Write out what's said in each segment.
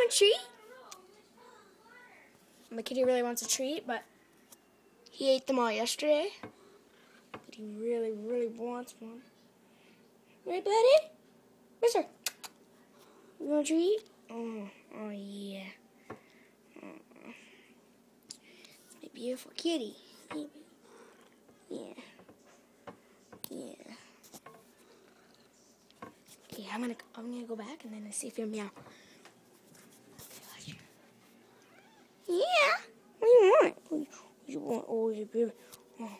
want a treat? My kitty really wants a treat, but he ate them all yesterday. But he really, really wants one. Right, buddy? Mister, you want a treat? Oh yeah. Oh. It's my beautiful kitty. Yeah. Yeah. Okay, I'm gonna go back and then I see if he'll meow. Yeah. What do you want? What do you want? Oh, you baby. Oh.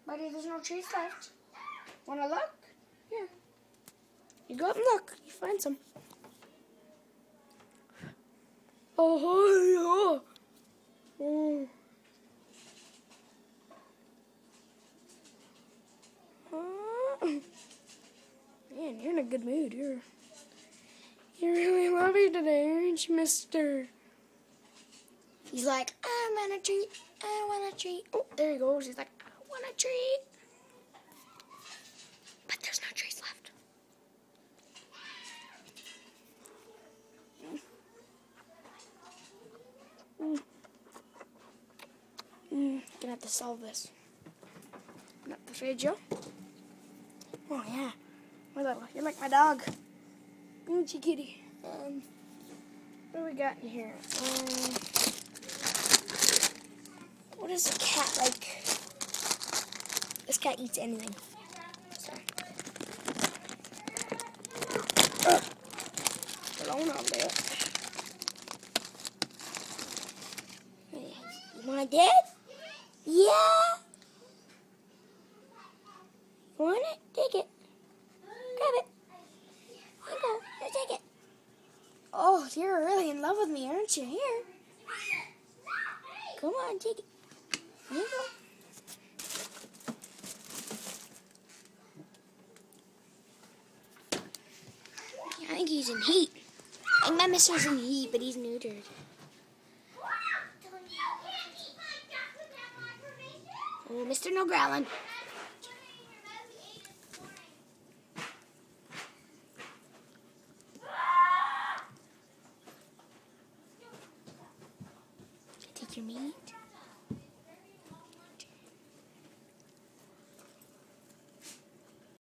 Buddy, there's no trees left. Wanna look? Here. You go up and look. You find some. Oh, yeah. Oh. Man, you're in a good mood. You're really lovely today, aren't you, mister? He's like, I want a treat. I want a treat. Oh, there he goes. He's like, I want a treat. But there's no trees left. Gonna have to solve this. Not the fridge, yo. Oh, yeah. You're like my dog. Aren't you, kitty? What do we got in here? What is a cat like? This cat eats anything. So. Alone on there. Hey, you want it? Yeah. You want it? Take it. Grab it. Here you go. Here, take it. Oh, you're really in love with me, aren't you? Here. Come on, take it. Here you go. I think he's in heat. I think my mister's in heat, but he's neutered. Oh, Mister, no growling. Take your meat.